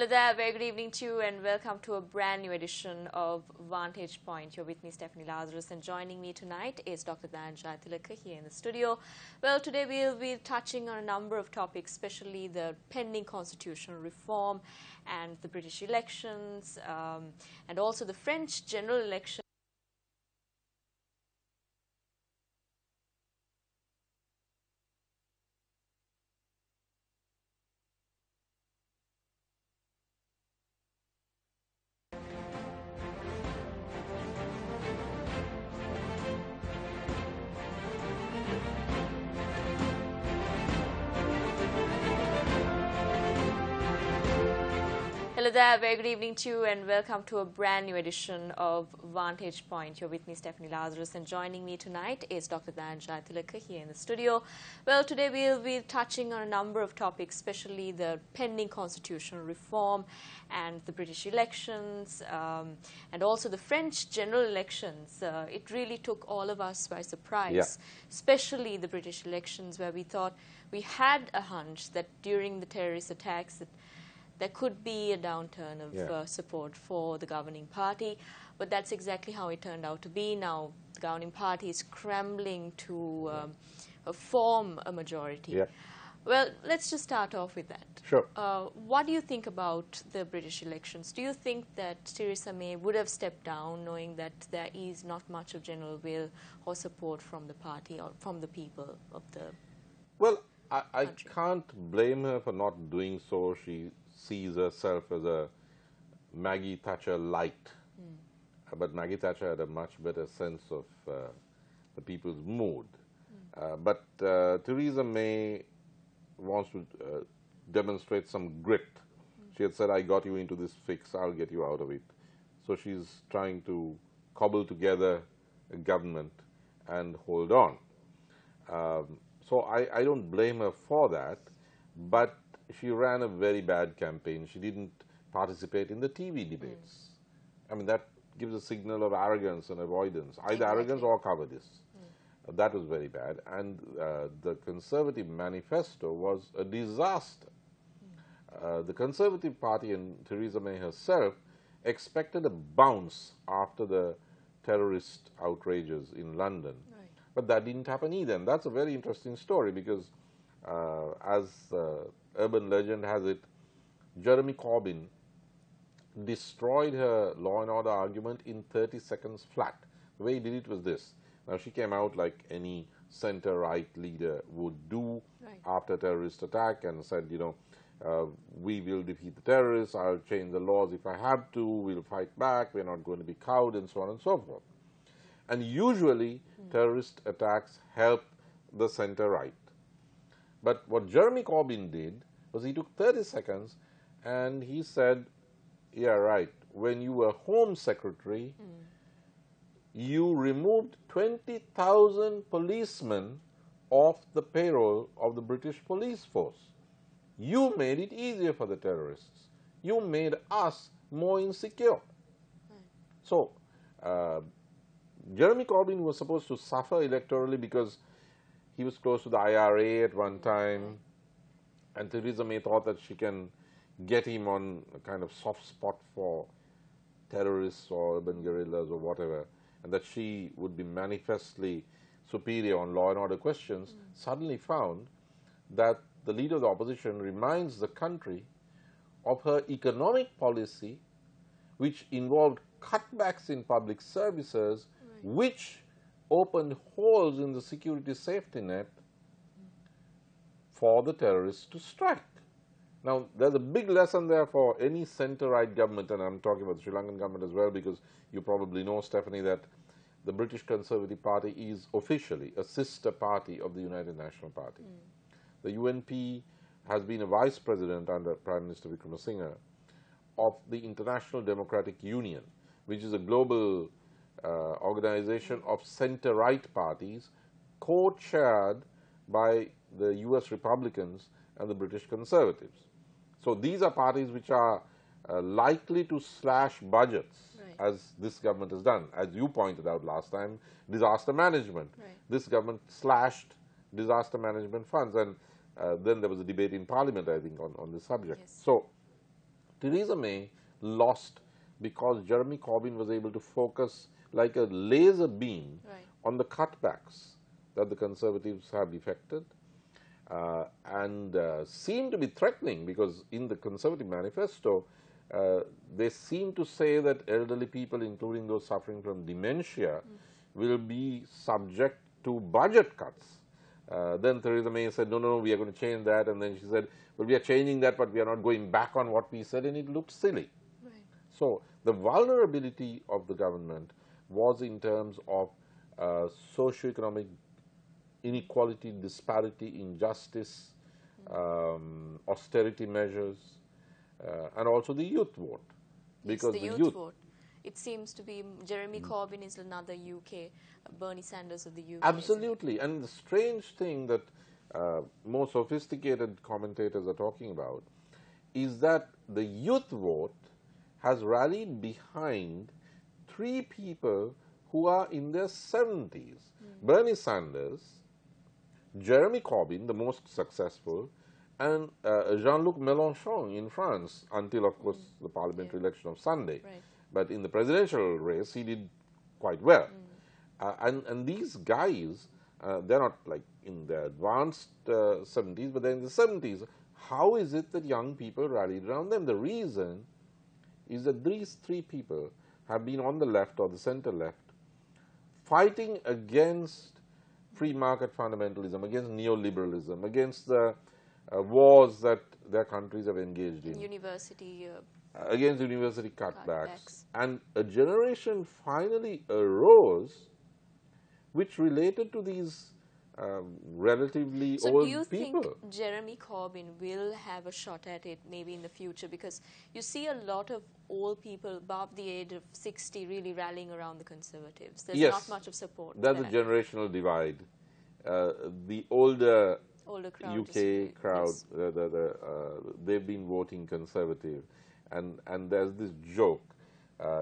Hello there, very good evening to you and welcome to a brand new edition of Vantage Point. You're with me, Stephanie Lazarus, and joining me tonight is Dr. Vantage here in the studio. Well, today we'll be touching on a number of topics, especially the pending constitutional reform and the British elections and also the French general election. Hello there, very good evening to you and welcome to a brand new edition of Vantage Point. You're with me, Stephanie Lazarus, and joining me tonight is Dr. Vantage here in the studio. Well, today we'll be touching on a number of topics, especially the pending constitutional reform and the British elections and also the French general elections. It really took all of us by surprise, especially the British elections, where we thought we had a hunch that during the terrorist attacks that there could be a downturn of support for the governing party, but that's exactly how it turned out to be. Now the governing party is scrambling to form a majority. Well, let's just start off with that. Sure. What do you think about the British elections? Do you think that Theresa May would have stepped down knowing that there is not much of general will or support from the party or from the people of the I can't blame her for not doing so. She sees herself as a Maggie Thatcher light. But Maggie Thatcher had a much better sense of the people's mood. But Theresa May wants to demonstrate some grit. She had said, I got you into this fix, I'll get you out of it. So she's trying to cobble together a government and hold on. So I don't blame her for that, but she ran a very bad campaign. She didn't participate in the TV debates. I mean, that gives a signal of arrogance and avoidance. Either arrogance or cowardice. That was very bad. And the Conservative manifesto was a disaster. The Conservative Party and Theresa May herself expected a bounce after the terrorist outrages in London. But that didn't happen either. And that's a very interesting story because as urban legend has it, Jeremy Corbyn destroyed her law and order argument in 30 seconds flat. The way he did it was this. Now, she came out like any center-right leader would do after a terrorist attack and said, you know, we will defeat the terrorists, I'll change the laws if I have to, we'll fight back, we're not going to be cowed, and so on and so forth. And usually, terrorist attacks help the center-right. But what Jeremy Corbyn did was he took 30 seconds and he said, yeah, right, when you were Home Secretary, you removed 20,000 policemen off the payroll of the British police force. You made it easier for the terrorists. You made us more insecure. So, Jeremy Corbyn was supposed to suffer electorally because he was close to the IRA at one time, and Theresa May thought that she can get him on a kind of soft spot for terrorists or urban guerrillas or whatever, and that she would be manifestly superior on law and order questions, suddenly found that the leader of the opposition reminds the country of her economic policy, which involved cutbacks in public services, which opened holes in the security safety net for the terrorists to strike. Now, there's a big lesson there for any center-right government, and I'm talking about the Sri Lankan government as well, because you probably know, Stephanie, that the British Conservative Party is officially a sister party of the United National Party. The UNP has been a vice president under Prime Minister Wickremesinghe of the International Democratic Union, which is a global organization of center-right parties co-chaired by the US Republicans and the British Conservatives. So these are parties which are likely to slash budgets, as this government has done. As you pointed out last time, disaster management. This government slashed disaster management funds, and then there was a debate in Parliament, I think, on this subject. So Theresa May lost because Jeremy Corbyn was able to focus like a laser beam on the cutbacks that the Conservatives have effected, and seem to be threatening, because in the Conservative manifesto, they seem to say that elderly people, including those suffering from dementia, will be subject to budget cuts. Then Theresa May said, no, no, no, we are going to change that. And then she said, well, we are changing that, but we are not going back on what we said, and it looked silly. Right. So the vulnerability of the government was in terms of socioeconomic inequality, disparity, injustice, austerity measures, and also the youth vote. Because yes, the youth vote. It seems to be Jeremy Corbyn is another UK, Bernie Sanders of the UK. Absolutely. And the strange thing that more sophisticated commentators are talking about is that the youth vote has rallied behind three people who are in their 70s. Bernie Sanders, Jeremy Corbyn, the most successful, and Jean-Luc Mélenchon in France, until, of course, the parliamentary election of Sunday. Right. But in the presidential race, he did quite well. And these guys, they're not like in the advanced 70s, but they're in the 70s. How is it that young people rallied around them? The reason is that these three people have been on the left or the center left, fighting against free market fundamentalism, against neoliberalism, against the wars that their countries have engaged in. Against university cutbacks. And a generation finally arose which related to these relatively old people. So do you think Jeremy Corbyn will have a shot at it maybe in the future? Because you see a lot of old people above the age of 60 really rallying around the Conservatives. There's not much of support. That's a generational divide. The older crowd UK crowd, yes. They've been voting Conservative. And there's this joke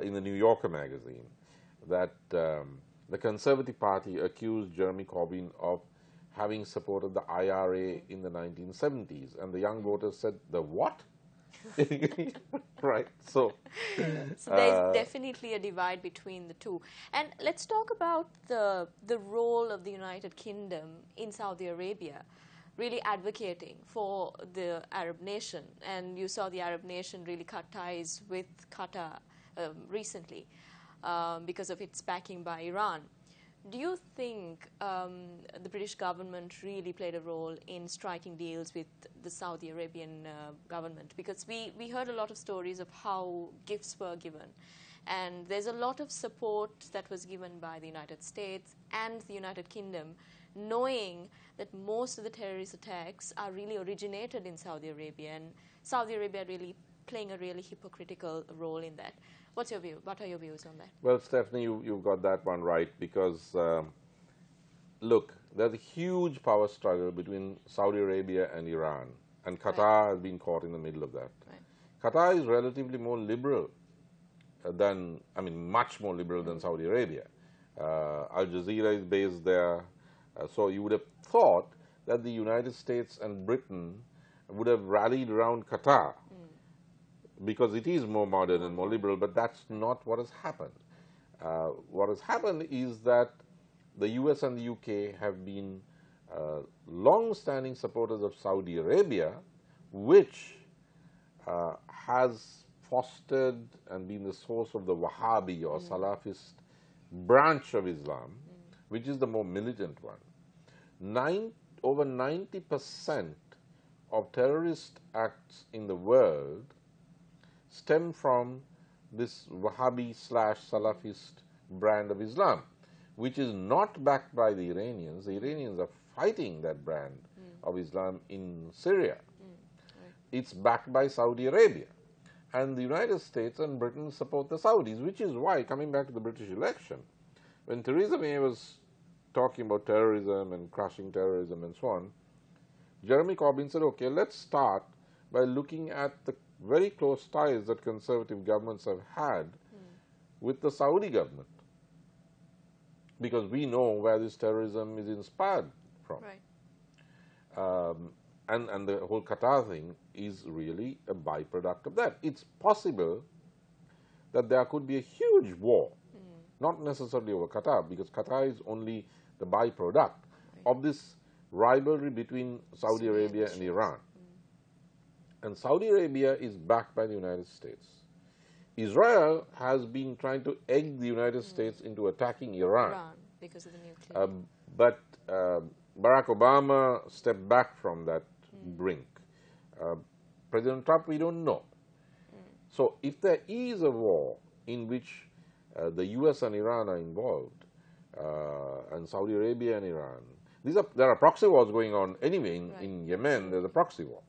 in the New Yorker magazine that the Conservative Party accused Jeremy Corbyn of having supported the IRA in the 1970s. And the young voters said, the what? Right. So there's definitely a divide between the two. And let's talk about the role of the United Kingdom in Saudi Arabia, really advocating for the Arab nation. And you saw the Arab nation really cut ties with Qatar recently because of its backing by Iran. Do you think the British government really played a role in striking deals with the Saudi Arabian government? Because we heard a lot of stories of how gifts were given. And there's a lot of support that was given by the United States and the United Kingdom, knowing that most of the terrorist attacks are really originated in Saudi Arabia, and Saudi Arabia really playing a really hypocritical role in that. What's your view? What are your views on that? Well, Stephanie, you've got that one right, because, look, there's a huge power struggle between Saudi Arabia and Iran, and Qatar has been caught in the middle of that. Right. Qatar is relatively more liberal than, I mean, much more liberal than Saudi Arabia. Al Jazeera is based there. So you would have thought that the United States and Britain would have rallied around Qatar because it is more modern and more liberal, but that's not what has happened. What has happened is that the US and the UK have been long-standing supporters of Saudi Arabia, which has fostered and been the source of the Wahhabi or Salafist branch of Islam, which is the more militant one. Over 90% of terrorist acts in the world stem from this Wahhabi/Salafist brand of Islam, which is not backed by the Iranians. The Iranians are fighting that brand of Islam in Syria. It's backed by Saudi Arabia. And the United States and Britain support the Saudis, which is why, coming back to the British election, when Theresa May was talking about terrorism and crushing terrorism and so on, Jeremy Corbyn said, okay, let's start by looking at the very close ties that conservative governments have had with the Saudi government, because we know where this terrorism is inspired from. Right. And the whole Qatar thing is really a byproduct of that. It's possible that there could be a huge war, not necessarily over Qatar, because Qatar is only the byproduct of this rivalry between Saudi Arabia and Iran. And Saudi Arabia is backed by the United States. Israel has been trying to egg the United States into attacking Iran. Because of the nuclear. But Barack Obama stepped back from that brink. President Trump, we don't know. So if there is a war in which the US and Iran are involved, and Saudi Arabia and Iran, there are proxy wars going on anyway in Yemen. There's a proxy war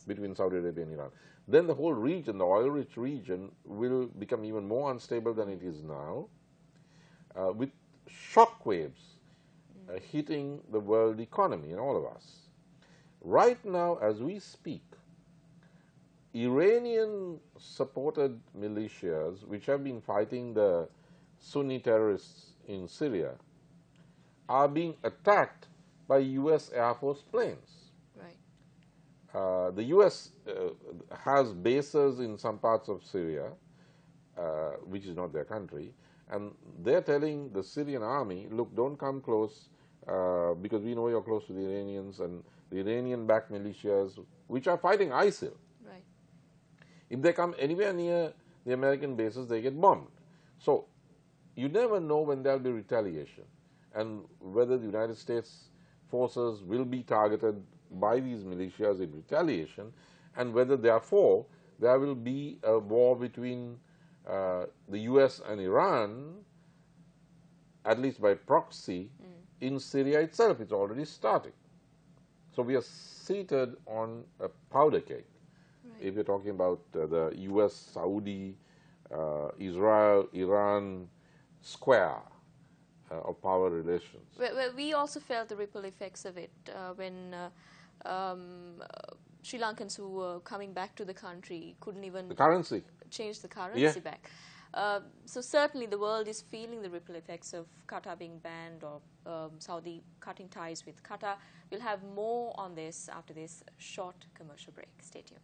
between Saudi Arabia and Iran. Then the whole region, the oil-rich region, will become even more unstable than it is now, with shock waves hitting the world economy and all of us. Right now, as we speak, Iranian-supported militias, which have been fighting the Sunni terrorists in Syria, are being attacked by US Air Force planes. The US has bases in some parts of Syria, which is not their country, and they're telling the Syrian army, look, don't come close because we know you're close to the Iranians and the Iranian-backed militias, which are fighting ISIL. If they come anywhere near the American bases, they get bombed. So you never know when there'll be retaliation and whether the United States forces will be targeted by these militias in retaliation, and whether therefore there will be a war between the US and Iran, at least by proxy, in Syria itself. It's already starting. So we are seated on a powder keg. If you're talking about the US, Saudi, Israel, Iran square of power relations. Well, we also felt the ripple effects of it when Sri Lankans who were coming back to the country couldn't even change the currency back. So certainly the world is feeling the ripple effects of Qatar being banned or Saudi cutting ties with Qatar. We'll have more on this after this short commercial break. Stay tuned.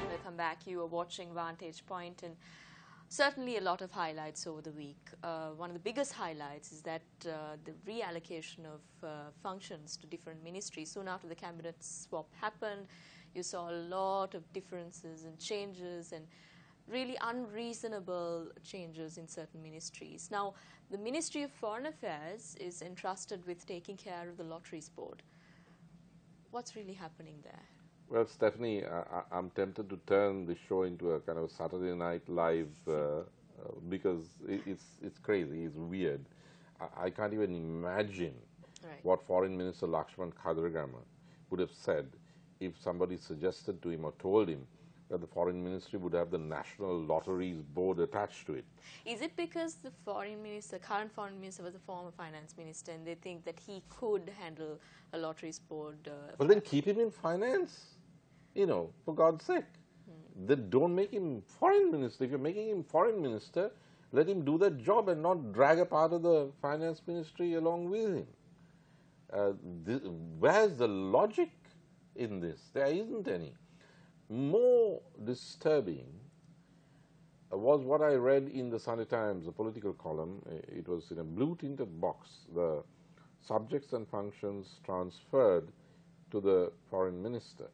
Welcome back. You are watching Vantage Point, and certainly a lot of highlights over the week. One of the biggest highlights is that the reallocation of functions to different ministries. Soon after the cabinet swap happened, you saw a lot of differences and changes and really unreasonable changes in certain ministries. Now, the Ministry of Foreign Affairs is entrusted with taking care of the Lotteries Board. What's really happening there? Well, Stephanie, I'm tempted to turn the show into a kind of Saturday Night Live because it's crazy, it's weird. I can't even imagine what Foreign Minister Lakshman Khadragama would have said if somebody suggested to him or told him that the Foreign Ministry would have the National Lotteries Board attached to it. Is it because the Foreign Minister, current Foreign Minister, was a former Finance Minister and they think that he could handle a Lotteries Board? Well, then keep him in finance. You know, for God's sake. Then don't make him Foreign Minister. If you're making him Foreign Minister, let him do that job and not drag a part of the Finance Ministry along with him. Where's the logic in this? There isn't any. More disturbing was what I read in the Sunday Times, a political column. It was in a blue-tinted box. The subjects and functions transferred to the Foreign Minister.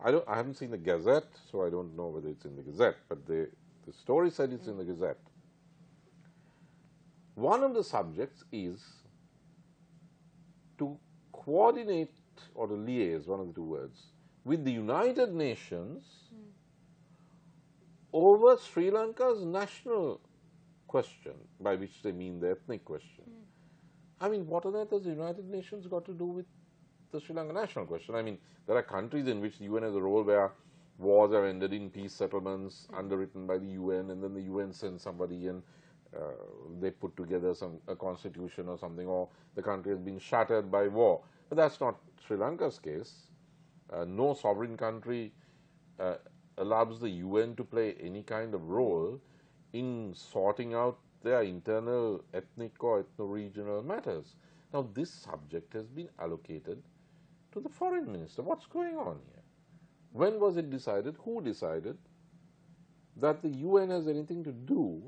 I haven't seen the Gazette, so I don't know whether it's in the Gazette, but the story said it's in the Gazette. One of the subjects is to coordinate or to liaise, one of the two words, with the United Nations over Sri Lanka's national question, by which they mean the ethnic question. I mean, what on earth has the United Nations got to do with the Sri Lanka national question? I mean, there are countries in which the UN has a role where wars are ended in peace settlements underwritten by the UN, and then the UN sends somebody and they put together a constitution or something, or the country has been shattered by war. But that's not Sri Lanka's case. No sovereign country allows the UN to play any kind of role in sorting out their internal ethnic or ethno-regional matters. Now, this subject has been allocated to the foreign minister. What's going on here? When was it decided? Who decided that the UN has anything to do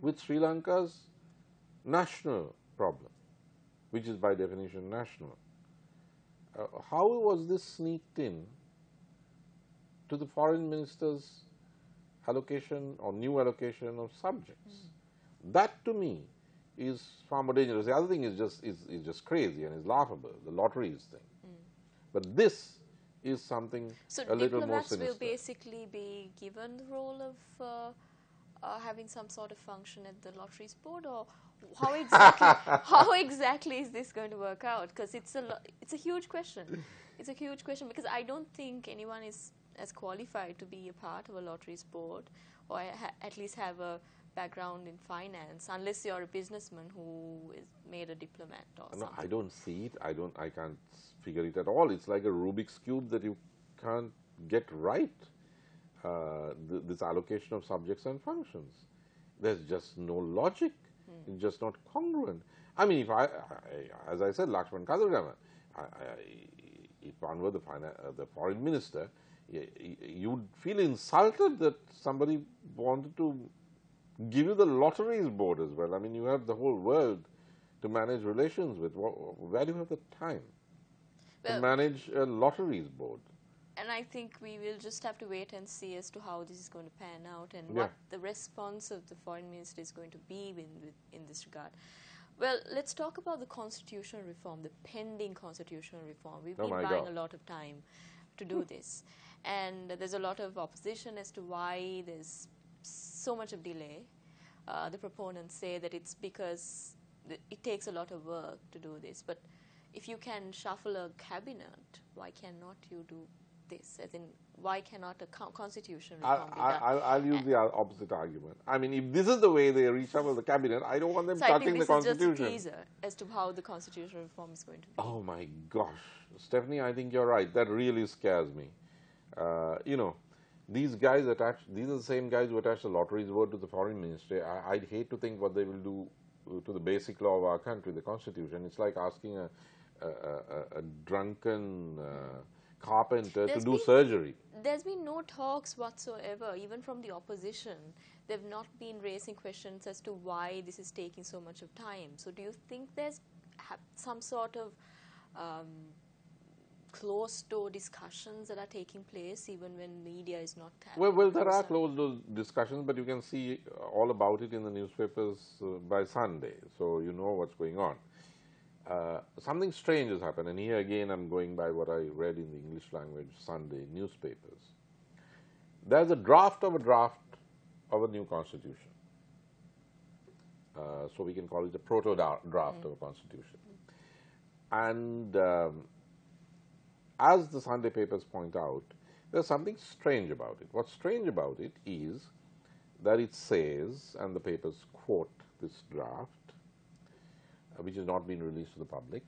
with Sri Lanka's national problem, which is by definition national? How was this sneaked in to the foreign minister's allocation or new allocation of subjects? That to me is far more dangerous. The other thing is just crazy and is laughable, the lotteries thing. But this is something a little more sinister. So diplomats will basically be given the role of having some sort of function at the lotteries board, or how exactly is this going to work out? Because it's a huge question. It's a huge question because I don't think anyone is as qualified to be a part of a lotteries board, or at least have a background in finance, unless you're a businessman who is made a diplomat or something. No, I don't see it. I can't figure it at all. It's like a Rubik's Cube that you can't get right. This allocation of subjects and functions. There's just no logic. It's just not congruent. I mean, if as I said, Lakshman Kadurgama, if one were the foreign minister, you'd feel insulted that somebody wanted to give you the lotteries board as well. I mean, you have the whole world to manage relations with. Where do you have the time to manage a lotteries board? And I think we will just have to wait and see as to how this is going to pan out and what the response of the foreign minister is going to be in this regard. Well, let's talk about the constitutional reform, the pending constitutional reform. We've been buying a lot of time to do this. And there's a lot of opposition as to why there's so much of delay. The proponents say that it's because it takes a lot of work to do this. But if you can shuffle a cabinet, why cannot you do this? As in, why cannot a constitution reform be done? I'll use the opposite argument. I mean, if this is the way they reshuffle the cabinet, I don't want them touching the Constitution. I think this is just a teaser as to how the constitutional reform is going to be. Oh my gosh. Stephanie, I think you're right. That really scares me. You know, these are the same guys who attach the lotteries board to the foreign ministry. I'd hate to think what they will do to the basic law of our country, the Constitution. It's like asking a drunken carpenter to do surgery. There's been no talks whatsoever, even from the opposition. They've not been raising questions as to why this is taking so much of time. So do you think there's some sort of closed-door discussions that are taking place even when media is not having Well, there are closed-door discussions, but you can see all about it in the newspapers by Sunday, so you know what's going on. Something strange has happened, and here again I'm going by what I read in the English language Sunday newspapers. There's a draft of a new constitution. So we can call it a proto-draft of a constitution. And as the Sunday papers point out, there's something strange about it. What's strange about it is that it says, and the papers quote this draft, which has not been released to the public.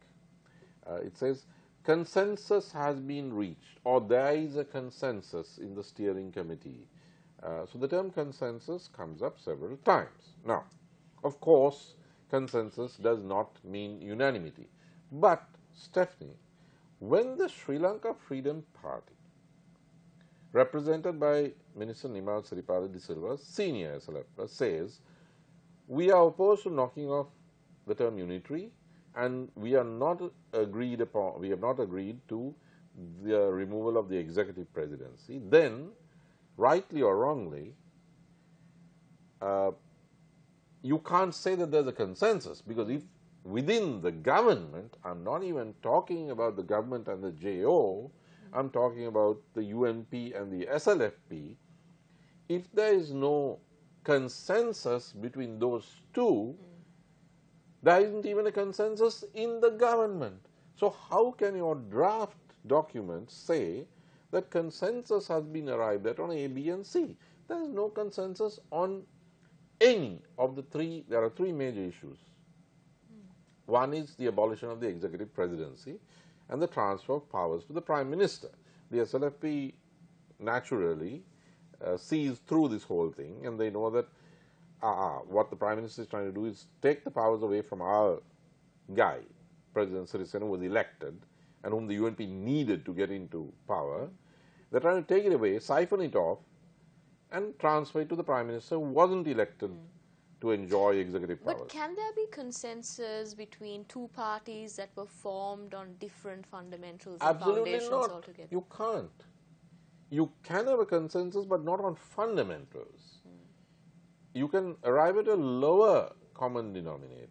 It says, consensus has been reached, or there is a consensus in the steering committee. So the term consensus comes up several times. Now, of course, consensus does not mean unanimity. But, Stephanie, when the Sri Lanka Freedom Party, represented by Minister Nimal Siripada de Silva, senior SLF, says, we are opposed to knocking off the term unitary, and we have not agreed to the removal of the executive presidency, then, rightly or wrongly, you can't say that there's a consensus, because if within the government, I'm not even talking about the government and the JO, I'm talking about the UNP and the SLFP, if there is no consensus between those two, there isn't even a consensus in the government. So how can your draft document say that consensus has been arrived at on A, B, and C? There is no consensus on any of the three. There are three major issues. One is the abolition of the executive presidency and the transfer of powers to the Prime Minister. The SLFP naturally sees through this whole thing, and they know that what the Prime Minister is trying to do is take the powers away from our guy, President Sirisena, who was elected and whom the UNP needed to get into power. They're trying to take it away, siphon it off, and transfer it to the Prime Minister who wasn't elected to enjoy executive powers. But can there be consensus between two parties that were formed on different fundamentals and foundations not. altogether? You can't. You can have a consensus, but not on fundamentals. You can arrive at a lower common denominator,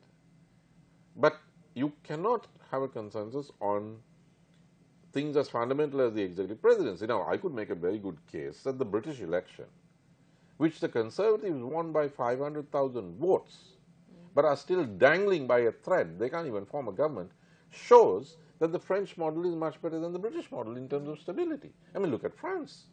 but you cannot have a consensus on things as fundamental as the executive presidency. Now, I could make a very good case that the British election, which the Conservatives won by 500,000 votes, but are still dangling by a thread, they can't even form a government, shows that the French model is much better than the British model in terms of stability. I mean, look at France.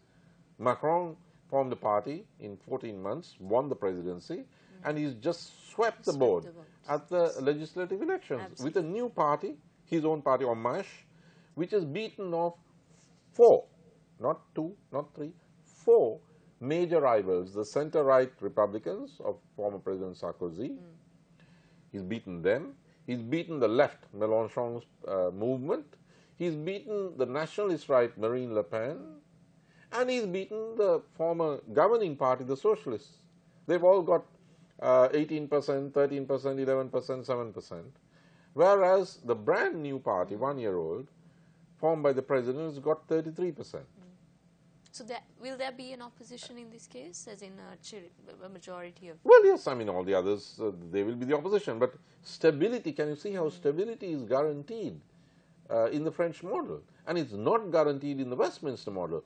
Macron formed a party in 14 months, won the presidency, and he's just swept the board at the legislative elections with a new party, his own party, En Marche, which has beaten off 4, not 2, not 3, 4 major rivals, the center-right Republicans of former President Sarkozy. He's beaten them. He's beaten the left, Mélenchon's movement. He's beaten the nationalist right, Marine Le Pen. And he's beaten the former governing party, the Socialists. They've all got 18%, 13%, 11%, 7%. Whereas the brand new party, 1-year-old, formed by the president, has got 33%. So will there be an opposition in this case, as in a majority of... Well, yes, I mean, all the others, they will be the opposition. But stability, can you see how stability is guaranteed in the French model? And it's not guaranteed in the Westminster model.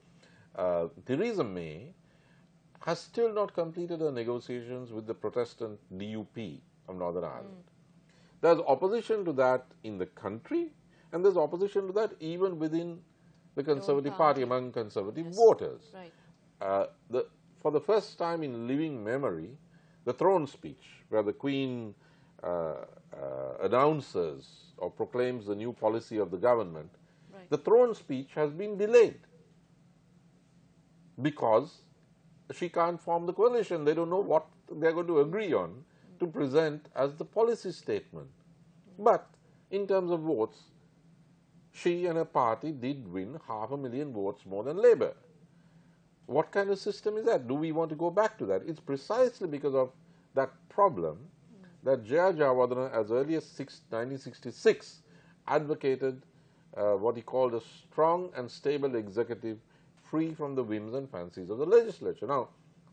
Theresa May has still not completed her negotiations with the Protestant DUP of Northern Ireland. There's opposition to that in the country, and there's opposition to that even within the Conservative Party, among Conservative voters. Right. For the first time in living memory, the throne speech, where the Queen announces or proclaims the new policy of the government, the throne speech has been delayed because she can't form the coalition. They don't know what they're going to agree on to present as the policy statement. But in terms of votes, she and her party did win 500,000 votes more than Labour. What kind of system is that? Do we want to go back to that? It's precisely because of that problem that J.R. Jayawardena, as early as 1966, advocated what he called a strong and stable executive free from the whims and fancies of the legislature. Now,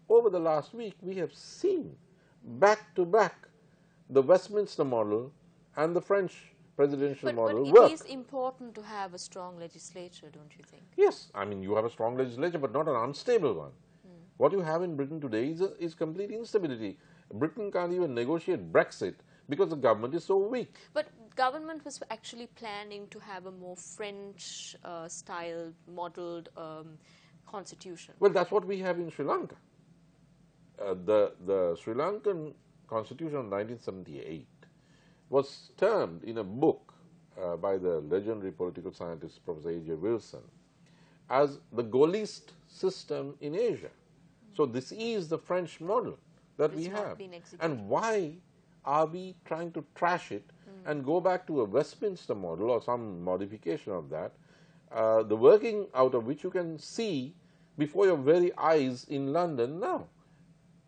over the last week, we have seen back to back the Westminster model and the French presidential model work. But it is important to have a strong legislature, don't you think? Yes. I mean, you have a strong legislature, but not an unstable one. What you have in Britain today is complete instability. Britain can't even negotiate Brexit because the government is so weak. But government was actually planning to have a more French-style modeled constitution. Well, that's what we have in Sri Lanka. The Sri Lankan constitution of 1978 was termed in a book by the legendary political scientist Professor A.J. Wilson as the Gaullist system in Asia. So this is the French model that we have. And why are we trying to trash it and go back to a Westminster model or some modification of that, the working out of which you can see before your very eyes in London now?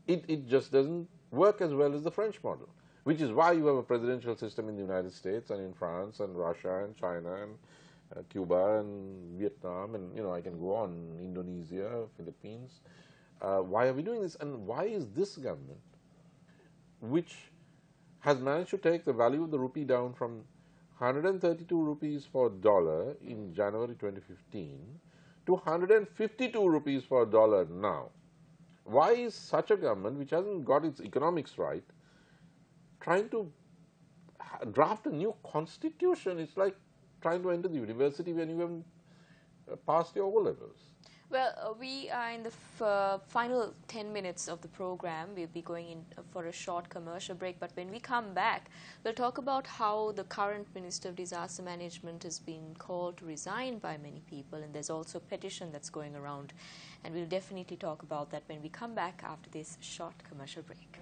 It just doesn't work as well as the French model, which is why you have a presidential system in the United States and in France and Russia and China and Cuba and Vietnam and, you know, I can go on, Indonesia, Philippines. Why are we doing this? And why is this government, which has managed to take the value of the rupee down from 132 rupees for a dollar in January 2015 to 152 rupees for a dollar now? Why is such a government, which hasn't got its economics right, trying to draft a new constitution? It's like trying to enter the university when you haven't passed your O-levels. Well, we are in the final 10 minutes of the program. We'll be going in for a short commercial break, but when we come back, we'll talk about how the current Minister of Disaster Management has been called to resign by many people, and there's also a petition that's going around, and we'll definitely talk about that when we come back after this short commercial break.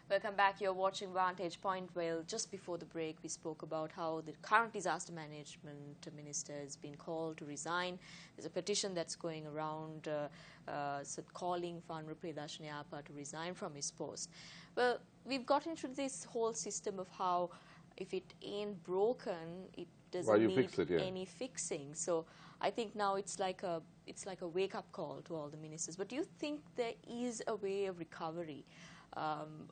Welcome back. You're watching Vantage Point. Well, just before the break, we spoke about how the current disaster management minister has been called to resign. There's a petition that's going around calling for Priyadarshini Appa to resign from his post. Well, we've got into this whole system of how if it ain't broken, it doesn't need any fixing. So I think now it's like a wake-up call to all the ministers. But do you think there is a way of recovery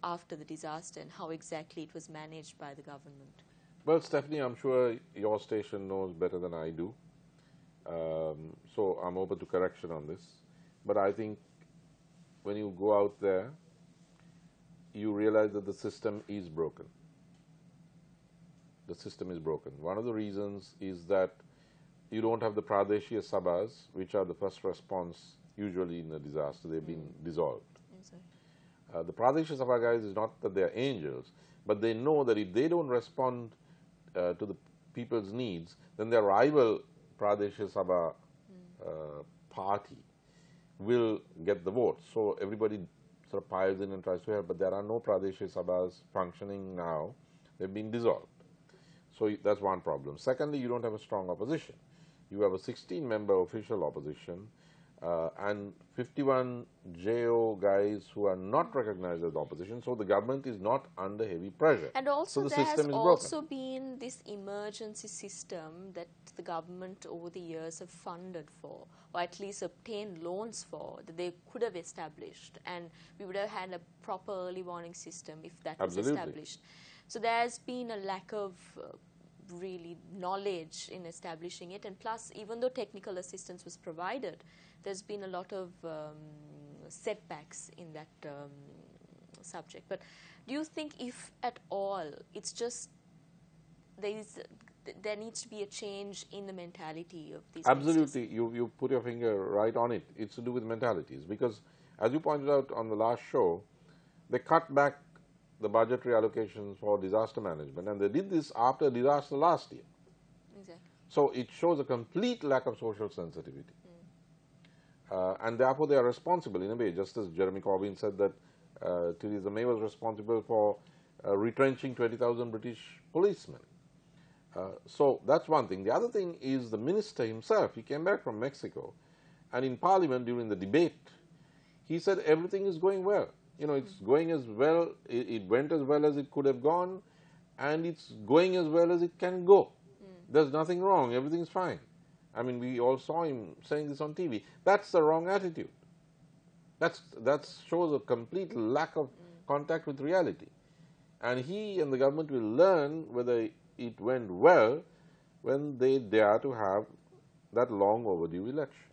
after the disaster, and how exactly it was managed by the government? Well, Stephanie, I'm sure your station knows better than I do, so I'm open to correction on this. But I think when you go out there, you realize that the system is broken. The system is broken. One of the reasons is that you don't have the Pradeshia Sabhas, which are the first response usually in a disaster. They've been dissolved. The Pradeshia Sabha guys is not that they're angels, but they know that if they don't respond to the people's needs, then their rival Pradeshia Sabha party will get the vote. So everybody sort of piles in and tries to help, but there are no Pradeshia Sabhas functioning now. They've been dissolved. So that's one problem. Secondly, you don't have a strong opposition. You have a 16-member official opposition and 51 JO guys who are not recognized as the opposition, so the government is not under heavy pressure. And also so there has also been this emergency system that the government over the years have funded for, or at least obtained loans for, that they could have established, and we would have had a proper early warning system if that was established. So there has been a lack of really knowledge in establishing it, and plus, even though technical assistance was provided, there's been a lot of setbacks in that subject. But do you think, if at all, it's just there needs to be a change in the mentality of these Absolutely. You put your finger right on it. It's to do with mentalities, because as you pointed out on the last show, they cut back the budgetary allocations for disaster management, and they did this after disaster last year. Exactly. So it shows a complete lack of social sensitivity. And therefore they are responsible in a way, just as Jeremy Corbyn said that Theresa May was responsible for retrenching 20,000 British policemen. So that's one thing. The other thing is the minister himself. He came back from Mexico, and in Parliament during the debate, he said everything is going well. You know, it's going as well, it went as well as it could have gone, and it's going as well as it can go. There's nothing wrong, everything's fine. I mean, we all saw him saying this on TV. That's the wrong attitude. That shows a complete lack of contact with reality. And he and the government will learn whether it went well when they dare to have that long overdue election.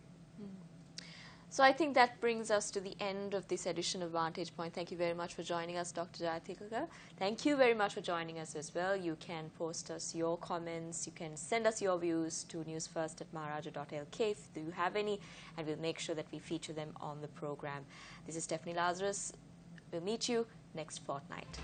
So I think that brings us to the end of this edition of Vantage Point. Thank you very much for joining us, Dr. Jayathilaka. Thank you very much for joining us as well. You can post us your comments. You can send us your views to Newsfirst.lk if you have any, and we'll make sure that we feature them on the program. This is Stephanie Lazarus. We'll meet you next fortnight.